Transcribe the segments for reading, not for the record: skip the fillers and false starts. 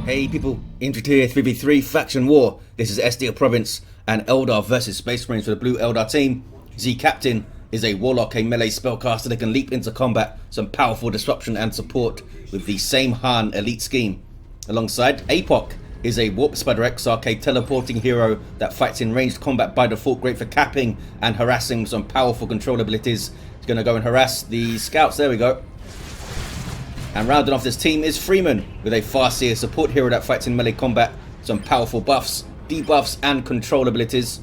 Hey people, Infantry 3v3 Faction War. This is SD Province and Eldar versus Space Marines for the Blue Eldar team. Z Captain is a Warlock, a melee spellcaster that can leap into combat, some powerful disruption and support with the same Han elite scheme. Alongside, Apoc is a Warp Spider Exarch, a teleporting hero that fights in ranged combat by default, great for capping and harassing with some powerful control abilities. He's going to go and harass the scouts, there we go. And rounding off this team is Freeman, with a Farseer support hero that fights in melee combat, some powerful buffs, debuffs and control abilities.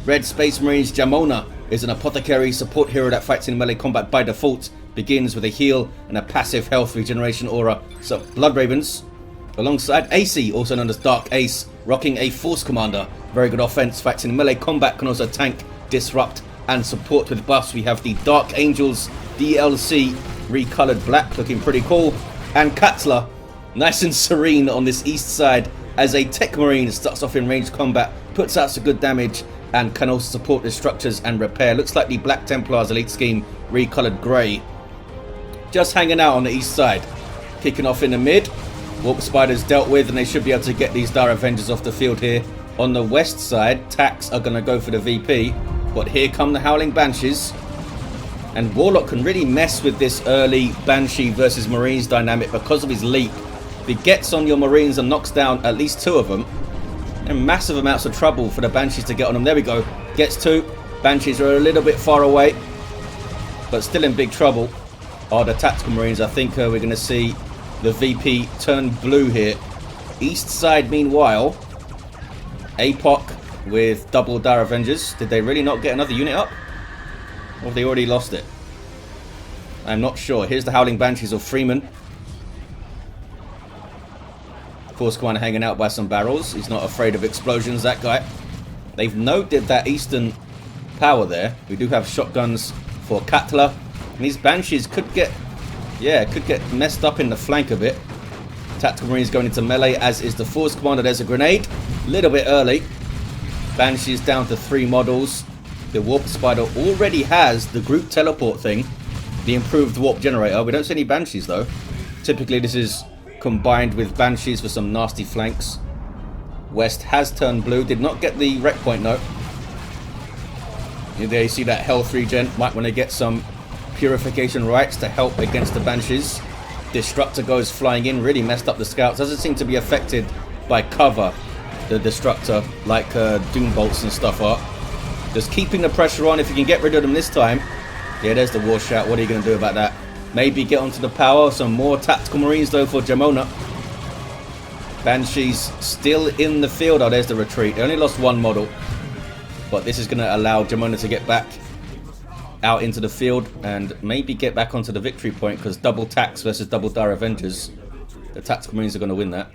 Red Space Marines Jamona is an Apothecary support hero that fights in melee combat by default, begins with a heal and a passive health regeneration aura, so Blood Ravens. Alongside Acey, also known as Dark Ace, rocking a Force Commander, very good offense, fights in melee combat, can also tank, disrupt and support with buffs. We have the Dark Angels DLC recolored black, looking pretty cool, and Katla, nice and serene on this east side as a Techmarine, starts off in ranged combat, puts out some good damage and can also support the structures and repair. Looks like the Black Templars elite scheme recolored grey. Just hanging out on the east side. Kicking off in the mid, Warp Spiders dealt with and they should be able to get these Dire Avengers off the field here. On the west side, Tax are going to go for the VP, but here come the Howling Banshees. And Warlock can really mess with this early Banshee versus Marines dynamic because of his leap. If he gets on your Marines and knocks down at least two of them, and massive amounts of trouble for the Banshees to get on them. There we go. Gets two. Banshees are a little bit far away, but still in big trouble. Oh, the Tactical Marines. I think we're going to see the VP turn blue here. East side, meanwhile, Apoc with double Dire Avengers. Did they really not get another unit up? Or have they already lost it? I'm not sure. Here's the Howling Banshees of Freeman. Force Commander hanging out by some barrels. He's not afraid of explosions, that guy. They've noted that eastern power there. We do have shotguns for Katla. And these Banshees could get messed up in the flank a bit. Tactical Marines going into melee, as is the Force Commander. There's a grenade. A little bit early. Banshees down to 3 models. The Warp Spider already has the group teleport thing, the improved warp generator. We don't see any Banshees though. Typically this is combined with Banshees for some nasty flanks. West has turned blue, did not get the rec point though. There you see that health regen, might want to get some purification rights to help against the Banshees. Destructor goes flying in, really messed up the scouts. Doesn't seem to be affected by cover, the Destructor, like Doom Bolts and stuff are. Just keeping the pressure on. If you can get rid of them this time. Yeah, there's the war shout. What are you going to do about that? Maybe get onto the power. Some more Tactical Marines though for Jamona. Banshees still in the field. Oh, there's the retreat. They only lost 1 model. But this is going to allow Jamona to get back out into the field and maybe get back onto the victory point, because double Tax versus double Dire Avengers. The Tactical Marines are going to win that.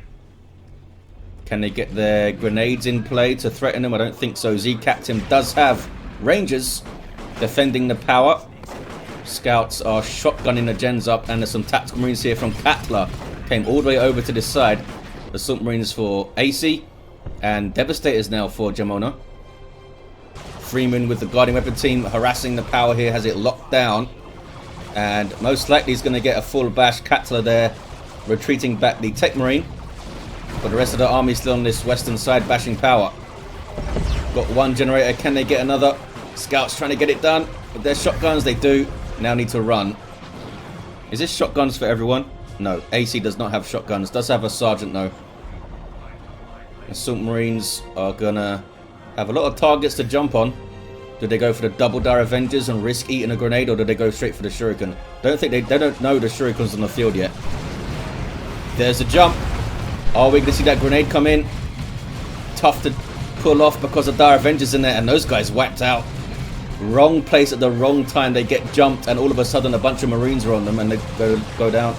Can they get their grenades in play to threaten them? I don't think so. Z Captain does have Rangers defending the power. Scouts are shotgunning the gens up, and there's some Tactical Marines here from Katla. Came all the way over to this side. Assault Marines for Acey and Devastators now for Jamona. Freeman with the Guardian Weapon team harassing the power here, has it locked down. And most likely he's going to get a full bash. Katla there retreating back the Techmarine. But the rest of the army still on this western side bashing power. Got 1 generator. Can they get another? Scouts trying to get it done. With their shotguns, they do. Now need to run. Is this shotguns for everyone? No. AC does not have shotguns. Does have a sergeant though. Assault Marines are going to have a lot of targets to jump on. Do they go for the double Dire Avengers and risk eating a grenade, or do they go straight for the Shuriken? Don't think they don't know the Shuriken's on the field yet. There's a jump. Oh, we're going to see that grenade come in. Tough to pull off because of Dire Avengers in there, and those guys whacked out. Wrong place at the wrong time. They get jumped, and all of a sudden a bunch of Marines are on them, and they go down.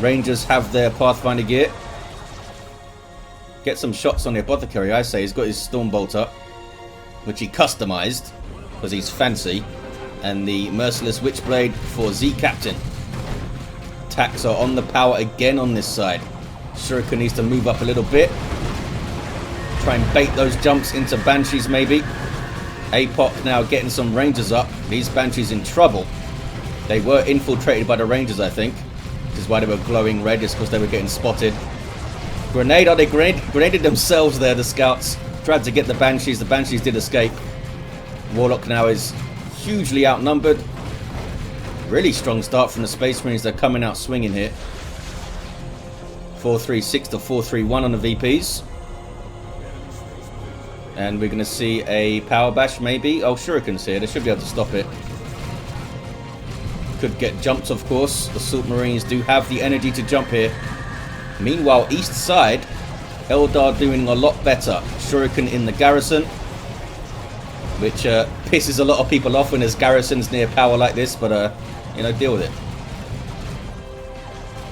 Rangers have their Pathfinder gear. Get some shots on the Apothecary, I say. He's got his Stormbolt up, which he customized because he's fancy. And the Merciless Witchblade for Z Captain. Tax are on the power again on this side. Shuriken needs to move up a little bit. Try and bait those jumps into Banshees maybe. Apoc now getting some Rangers up. These Banshees in trouble. They were infiltrated by the Rangers, I think. Which is why they were glowing red, just because they were getting spotted. Grenade, oh, they grenaded themselves there, the scouts. Tried to get the Banshees. The Banshees did escape. Warlock now is hugely outnumbered. Really strong start from the Space Marines. They're coming out swinging here. 4-3-6 to 4-3-1 on the VPs. And we're going to see a power bash maybe. Oh, Shurikens here. They should be able to stop it. Could get jumped, of course. Assault Marines do have the energy to jump here. Meanwhile, east side, Eldar doing a lot better. Shuriken in the garrison, which pisses a lot of people off when there's garrisons near power like this, but you know, deal with it.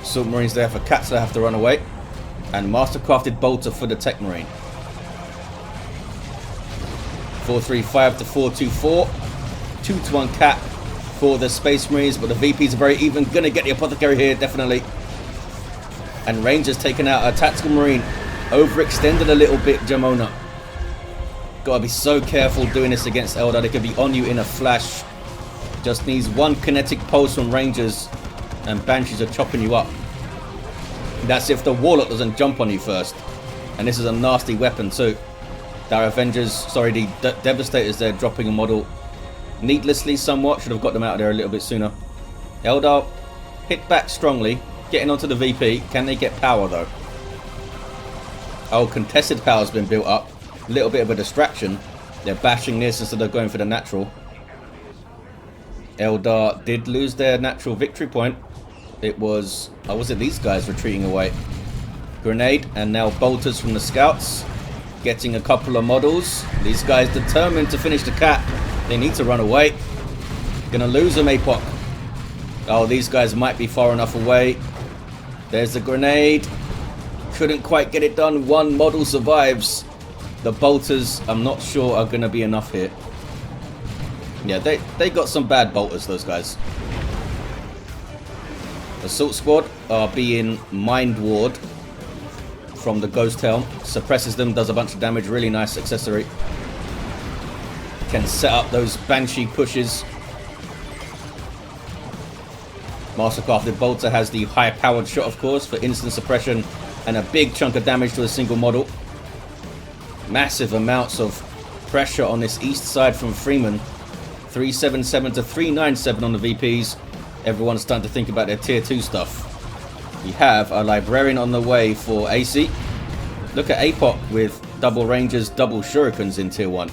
Assault Marines there for Katla have to run away. And Mastercrafted Bolter for the Techmarine. 4-3-5 to 4-2-4. 2-1 cap for the Space Marines, but the VPs are very even. Gonna get the Apothecary here, definitely. And Rangers taking out a Tactical Marine. Overextended a little bit, Jamona. Gotta be so careful doing this against Eldar. They could be on you in a flash. Just needs one kinetic pulse from Rangers, and Banshees are chopping you up. That's if the Warlock doesn't jump on you first. And this is a nasty weapon too. Our Avengers, sorry, the Devastators there dropping a model needlessly somewhat. Should have got them out of there a little bit sooner. Eldar hit back strongly, getting onto the VP. Can they get power though? Oh, contested power has been built up. A little bit of a distraction. They're bashing this instead of going for the natural. Eldar did lose their natural victory point. It was, oh, was it these guys retreating away? Grenade, and now bolters from the scouts. Getting a couple of models. These guys determined to finish the cap. They need to run away. Gonna lose them, Apoc. Oh, these guys might be far enough away. There's the grenade. Couldn't quite get it done. One model survives. The bolters, I'm not sure, are gonna be enough here. Yeah, they got some bad bolters, those guys. Assault Squad are being Mind Ward from the Ghost Helm. Suppresses them, does a bunch of damage. Really nice accessory. Can set up those Banshee pushes. Mastercrafted Bolter has the high-powered shot, of course, for instant suppression and a big chunk of damage to a single model. Massive amounts of pressure on this east side from Freeman. 377 to 397 on the VPs. Everyone's starting to think about their tier 2 stuff. We have a Librarian on the way for Acey. Look at Apoc with double Rangers, double Shurikens in tier 1.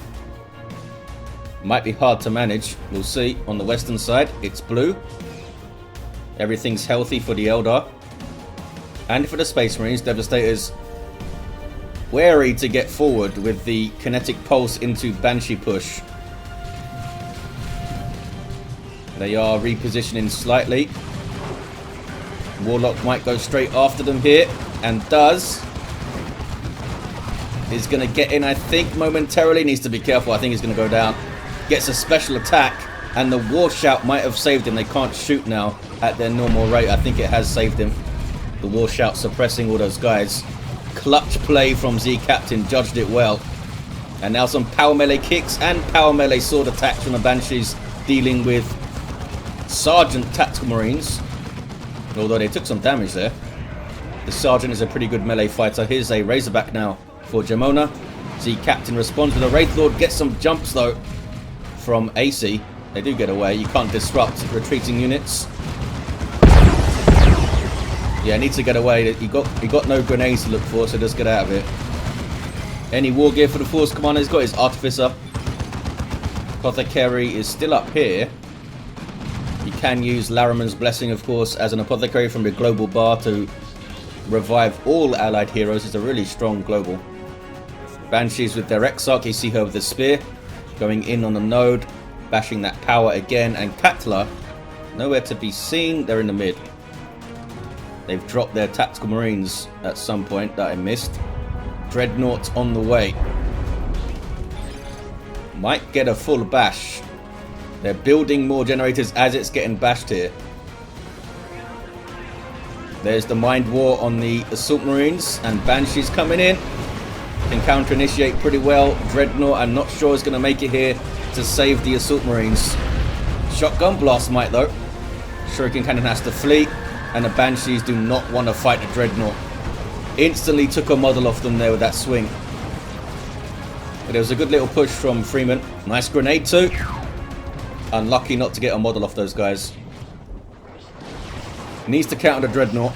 Might be hard to manage. We'll see. On the western side, it's blue. Everything's healthy for the Eldar. And for the Space Marines, Devastators wary to get forward with the kinetic pulse into Banshee push. They are repositioning slightly. Warlock might go straight after them here, and does. He's going to get in, I think, momentarily. Needs to be careful. I think he's going to go down. Gets a special attack, and the War Shout might have saved him. They can't shoot now at their normal rate. I think it has saved him. The War Shout suppressing all those guys. Clutch play from Z Captain. Judged it well. And now some power melee kicks and power melee sword attacks from the Banshees, dealing with Sergeant Tactical Marines. Although they took some damage there. The Sergeant is a pretty good melee fighter. Here's a Razorback now for Jamona. Z Captain responds with a Wraith Lord. Gets some jumps though from Acey. They do get away. You can't disrupt retreating units. Yeah, needs to get away. He got no grenades to look for, so just get out of it. Any war gear for the Force Commander? He's got his Artificer. Apothecary is still up here. You can use Lariman's Blessing, of course, as an Apothecary from the global bar to revive all allied heroes. It's a really strong global. Banshees with their Exarch. You see her with the spear. Going in on the node. Bashing that power again. And Katla, nowhere to be seen. They're in the mid. They've dropped their Tactical Marines at some point that I missed. Dreadnought on the way. Might get a full bash. They're building more generators as it's getting bashed here. There's the Mind War on the Assault Marines. And Banshees coming in. Can counter initiate pretty well. Dreadnought, I'm not sure is going to make it here to save the Assault Marines. Shotgun Blast might though. Shuriken Cannon has to flee. And the Banshees do not want to fight the Dreadnought. Instantly took a model off them there with that swing. But it was a good little push from Freeman. Nice grenade too. Unlucky not to get a model off those guys. Needs to counter the Dreadnought.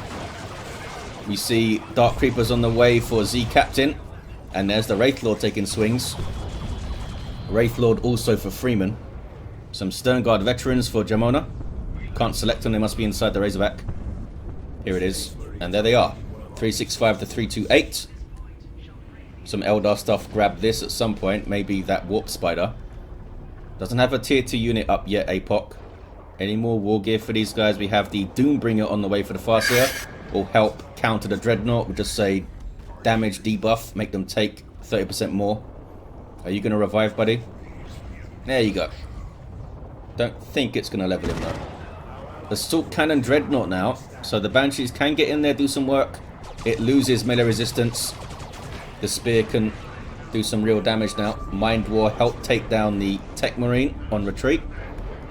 We see Dark Creepers on the way for Z Captain. And there's the Wraithlord taking swings. Wraithlord also for Freeman. Some Sternguard veterans for Jamona. Can't select them, they must be inside the Razorback. Here it is. And there they are. 365 to 328. Some Eldar stuff. Grab this at some point. Maybe that Warp Spider. Doesn't have a tier 2 unit up yet, Apoc. Any more war gear for these guys? We have the Doombringer on the way for the Farseer. Will help counter the Dreadnought. We'll just say damage debuff. Make them take 30% more. Are you going to revive, buddy? There you go. Don't think it's going to level him though. Assault Cannon Dreadnought now. So the Banshees can get in there, do some work. It loses melee resistance. The Spear can do some real damage now. Mind War help take down the Techmarine on retreat.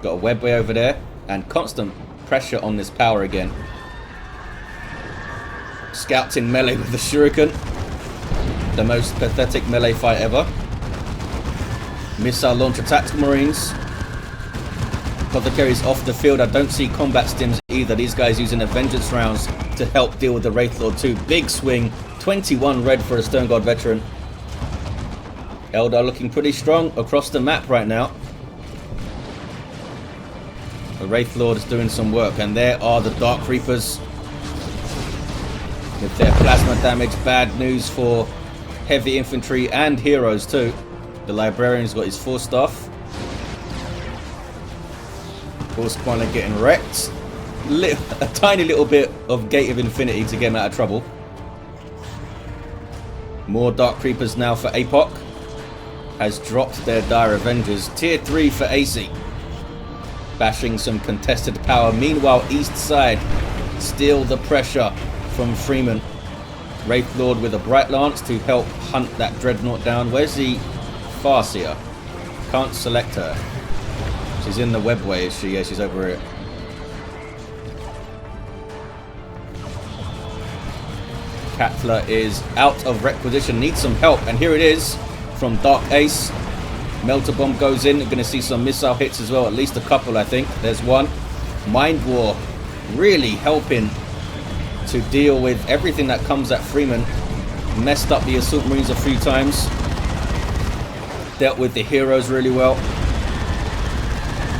Got a webway over there. And constant pressure on this power again. Scouts in melee with the Shuriken. The most pathetic melee fight ever. Missile launcher tactical marines. Apothecary's off the field. I don't see combat stims either. These guys using the vengeance rounds to help deal with the Wraithlord too. Big swing. 21 red for a Sternguard veteran. Eldar looking pretty strong across the map right now. The Wraithlord is doing some work. And there are the Dark Reapers. With their plasma damage. Bad news for heavy infantry and heroes too. The Librarian's got his 4 staff. Force Squadron getting wrecked. A tiny little bit of Gate of Infinity to get him out of trouble. More Dark Creepers now for Apoc. Has dropped their Dire Avengers. Tier 3 for Acey. Bashing some contested power. Meanwhile, east side. Still the pressure from Freeman. Wraithlord with a Bright Lance to help hunt that Dreadnought down. Where's the Farseer? Can't select her. She's in the webway, is she? Yeah, she's over here. Katla is out of requisition. Needs some help. And here it is from Dark Ace. Melter Bomb goes in. We're going to see some missile hits as well. At least a couple, I think. There's one. Mind War really helping to deal with everything that comes at Freeman. Messed up the Assault Marines a few times. Dealt with the heroes really well.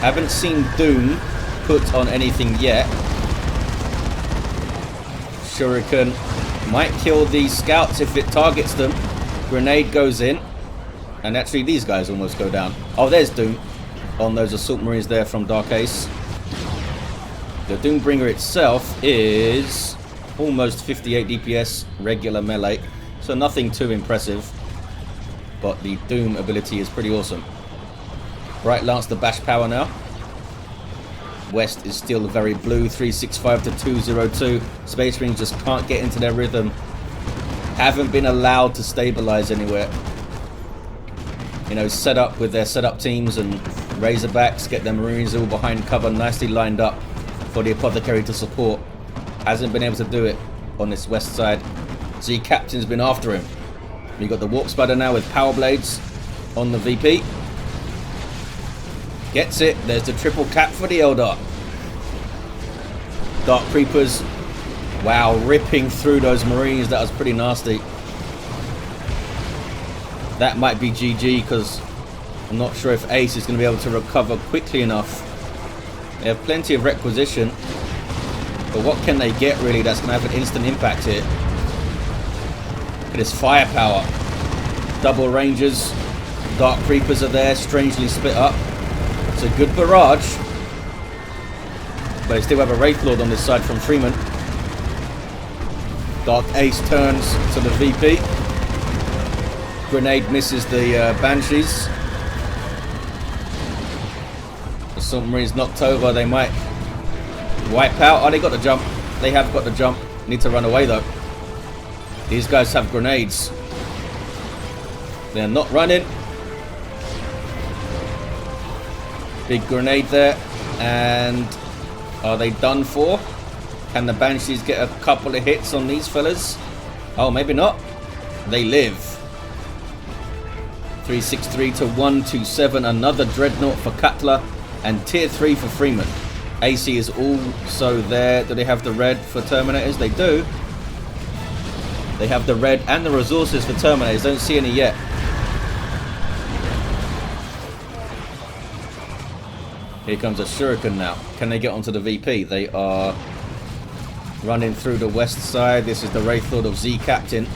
Haven't seen Doom put on anything yet. Shuriken might kill these scouts if it targets them. Grenade goes in. And actually these guys almost go down. Oh, there's Doom on those Assault Marines there from Dark Ace. The Doombringer itself is almost 58 DPS regular melee. So nothing too impressive. But the Doom ability is pretty awesome. Bright Lance the bash power now. West is still very blue. 365 to 202. Space Marines just can't get into their rhythm. Haven't been allowed to stabilize anywhere. You know, set up with their setup teams and Razorbacks. Get their Marines all behind cover, nicely lined up for the Apothecary to support. Hasn't been able to do it on this west side. Z Captain's been after him. We've got the Warp Spider now with Power Blades on the VP. Gets it. There's the triple cap for the Eldar. Dark Creepers. Wow, ripping through those Marines. That was pretty nasty. That might be GG because I'm not sure if Ace is going to be able to recover quickly enough. They have plenty of requisition. But what can they get really that's going to have an instant impact here? Look at this firepower. Double Rangers. Dark Creepers are there, strangely split up. It's a good barrage. But they still have a Wraithlord on this side from Freeman. Dark Ace turns to the VP. Grenade misses the Banshees. The Assault Marines knocked over. They might wipe out. Oh, they got the jump. They have got the jump. Need to run away though. These guys have grenades. They're not running. Big grenade there. And are they done for? Can the Banshees get a couple of hits on these fellas? Oh, maybe not. They live. 363 to 127. Another Dreadnought for Katla. And tier 3 for Freeman. Acey is also there. Do they have the red for Terminators? They do. They have the red and the resources for Terminators. Don't see any yet. Here comes a Shuriken now. Can they get onto the VP? They are running through the west side. This is the Wraith Lord of Z Captain.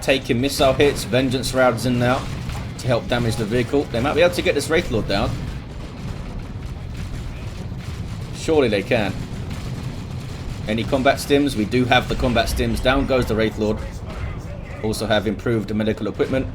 Taking missile hits. Vengeance Rounds in now to help damage the vehicle. They might be able to get this Wraith Lord down. Surely they can. Any combat stims? We do have the combat stims. Down goes the Wraith Lord. Also have improved medical equipment.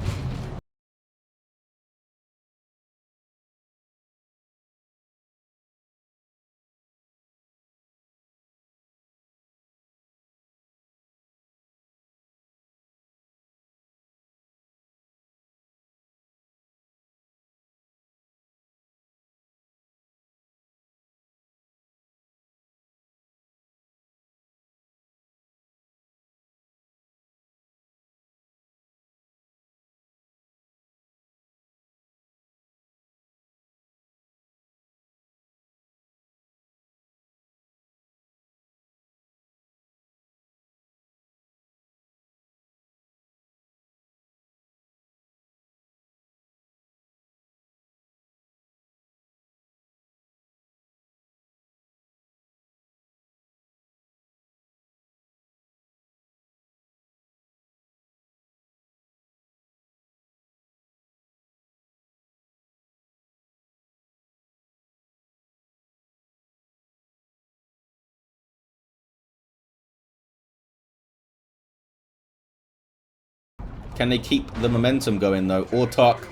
Can they keep the momentum going though? Autarch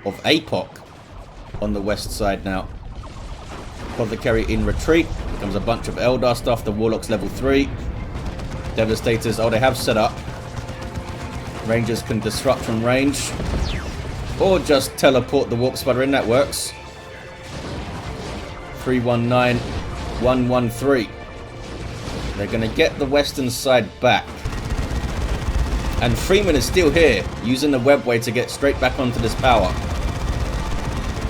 of Apoc on the west side now. Apothecary in retreat. Becomes a bunch of Eldar stuff. The Warlock's level 3. Devastators. Oh, they have set up. Rangers can disrupt from range. Or just teleport the Warp Spider in. That works. 319, 113. They're going to get the western side back. And Freeman is still here, using the webway to get straight back onto this power.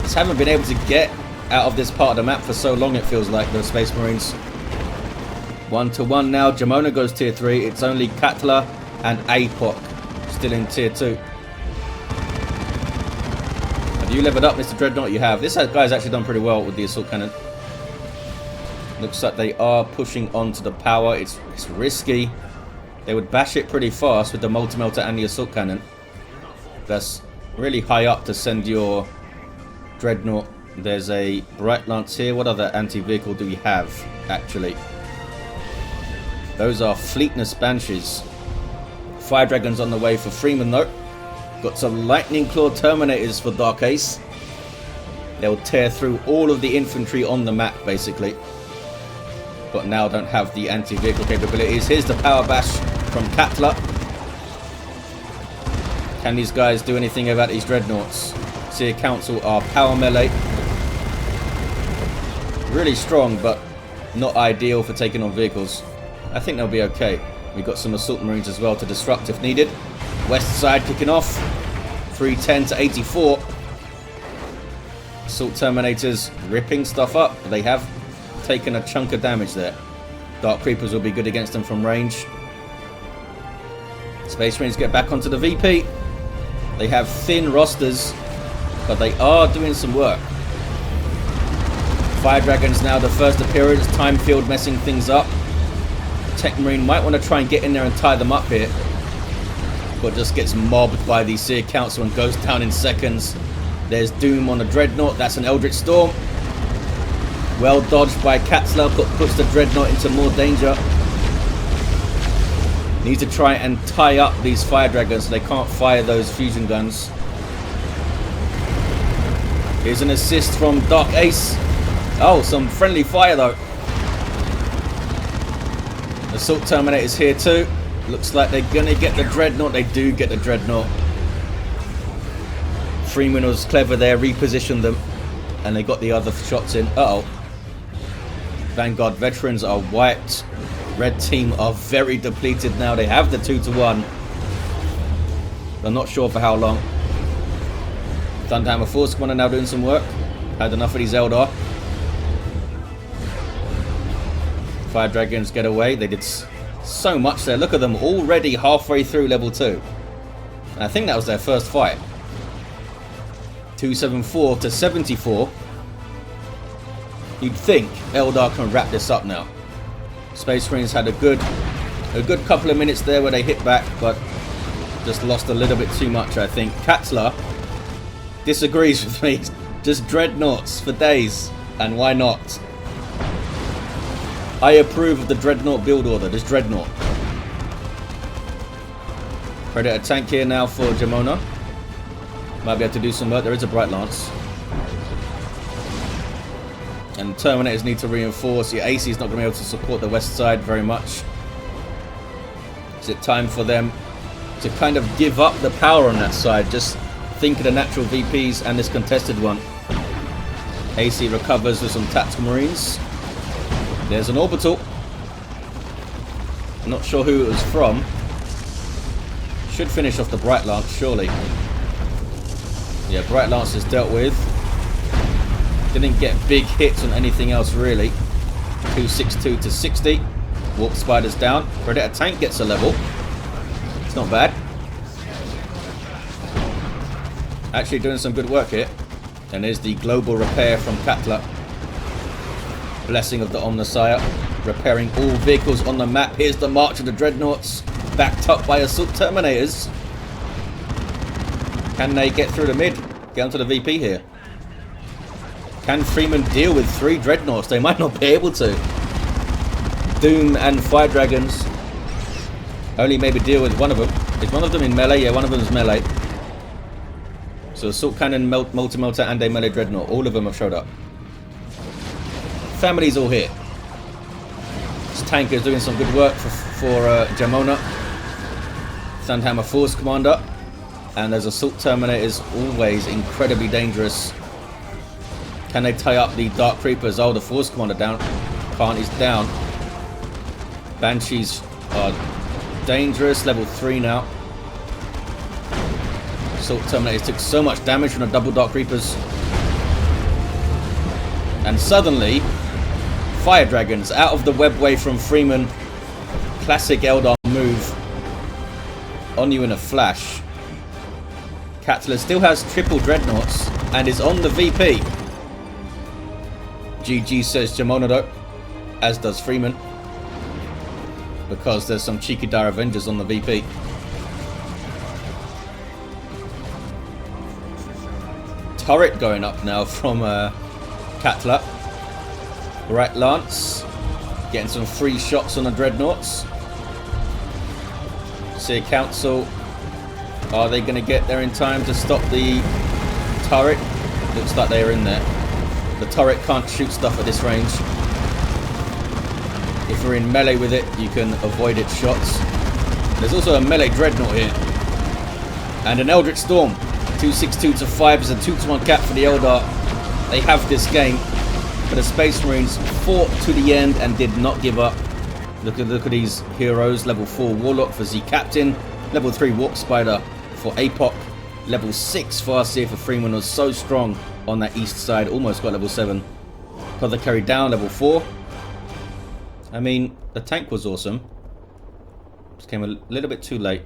Just haven't been able to get out of this part of the map for so long, it feels like, the Space Marines. 1-1 now. Jamona goes tier 3. It's only Katla and Apoc still in tier 2. Have you leveled up, Mr. Dreadnought? You have. This guy's actually done pretty well with the assault cannon. Looks like they are pushing onto the power. It's risky. They would bash it pretty fast with the multi-melter and the assault cannon. That's really high up to send your Dreadnought. There's a Bright Lance here. What other anti-vehicle do we have, actually? Those are Fleetness Banshees. Fire Dragons on the way for Freeman, though. Got some Lightning Claw Terminators for Dark Ace. They'll tear through all of the infantry on the map, basically. But now don't have the anti-vehicle capabilities. Here's the power bash from Katla. Can these guys do anything about these Dreadnoughts? Seer Council are power melee. Really strong, but not ideal for taking on vehicles. I think they'll be okay. We've got some Assault Marines as well to disrupt if needed. West side kicking off. 310 to 84. Assault Terminators ripping stuff up. They have taken a chunk of damage there. Dark Creepers will be good against them from range. Space Marines get back onto the VP. They have thin rosters, but they are doing some work. Fire Dragons now the first appearance. Time Field messing things up. Techmarine might want to try and get in there and tie them up here, but just gets mobbed by the Seer Council and goes down in seconds. There's Doom on the Dreadnought. That's an Eldritch Storm. Well dodged by Katla, puts the Dreadnought into more danger. Need to try and tie up these Fire Dragons so they can't fire those fusion guns. Here's an assist from Dark Ace. Oh, some friendly fire though. Assault Terminators here too. Looks like they're gonna get the Dreadnought. They do get the Dreadnought. Freeman was clever there, repositioned them, and they got the other shots in. Uh-oh. Vanguard veterans are wiped. Red team are very depleted now. They have the 2-1. I'm not sure for how long. Thunderhammer Force Commander now doing some work. Had enough of these Eldar. Fire Dragons get away. They did so much there. Look at them already halfway through level 2. And I think that was their first fight. 274 to 74. You'd think Eldar can wrap this up now. Space Marines had a good couple of minutes there where they hit back, but just lost a little bit too much, I think. Katla disagrees with me. Just dreadnoughts for days, and why not? I approve of the dreadnought build order. This dreadnought. Predator tank here now for Jamona. Might be able to do some work. There is a Bright Lance. And Terminators need to reinforce. Yeah, Acey is not going to be able to support the west side very much. Is it time for them to kind of give up the power on that side? Just think of the natural VPs and this contested one. Acey recovers with some tactical marines. There's an orbital. I'm not sure who it was from. Should finish off the Bright Lance, surely. Yeah, Bright Lance is dealt with. Didn't get big hits on anything else, really. 262 to 60. Warp Spiders down. Predator tank gets a level. It's not bad. Actually doing some good work here. And there's the global repair from Katla. Blessing of the Omnissiah. Repairing all vehicles on the map. Here's the march of the Dreadnoughts. Backed up by Assault Terminators. Can they get through the mid? Get onto the VP here. Can Freeman deal with 3 Dreadnoughts? They might not be able to. Doom and Fire Dragons. Only maybe deal with one of them. Is one of them in melee? Yeah, one of them is melee. So Assault Cannon, Multi-Melter and a melee Dreadnought. All of them have showed up. Family's all here. This tank is doing some good work for Jamona. Thunderhammer Force Commander. And there's Assault Terminators, always incredibly dangerous. Can they tie up the Dark Creepers? Oh, the Force Commander down. Can't, he's down. Banshees are dangerous. Level 3 now. Assault Terminators took so much damage from the double Dark Creepers. And suddenly, Fire Dragons out of the webway from Freeman. Classic Eldar move. On you in a flash. Katla still has triple Dreadnoughts and is on the VP. GG says Jamona though, as does Freeman. Because there's some cheeky dire Avengers on the VP. Turret going up now from Katla. Bright Lance. Getting some free shots on the Dreadnoughts. Seer Council. Are they going to get there in time to stop the turret? Looks like they are in there. The turret can't shoot stuff at this range. If you're in melee with it, you can avoid its shots. There's also a melee Dreadnought here. And an Eldritch Storm. 262 to 5 is a 2-to-1 cap for the Eldar. They have this game. But the Space Marines fought to the end and did not give up. Look at these heroes. Level 4 Warlock for Z Captain. Level 3 Warp Spider for Apoc. Level 6 Farseer for Freeman was so strong on that east side. Almost got level 7. Apothecary down, level 4. I mean, the tank was awesome. Just came a little bit too late.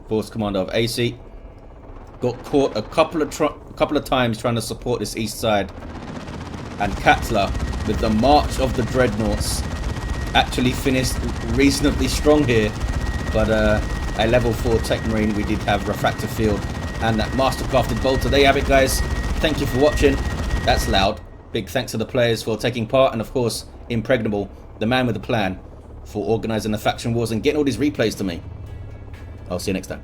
Force Commander of Acey. Got caught a couple of times trying to support this east side. And Katla, with the march of the Dreadnoughts, actually finished reasonably strong here. But a level 4 Techmarine, we did have Refractor Field and that Mastercrafted Bolter. There you have it, guys. Thank you for watching. That's loud. Big thanks to the players for taking part, and of course, Impregnable, the man with the plan, for organising the faction wars and getting all these replays to me. I'll see you next time.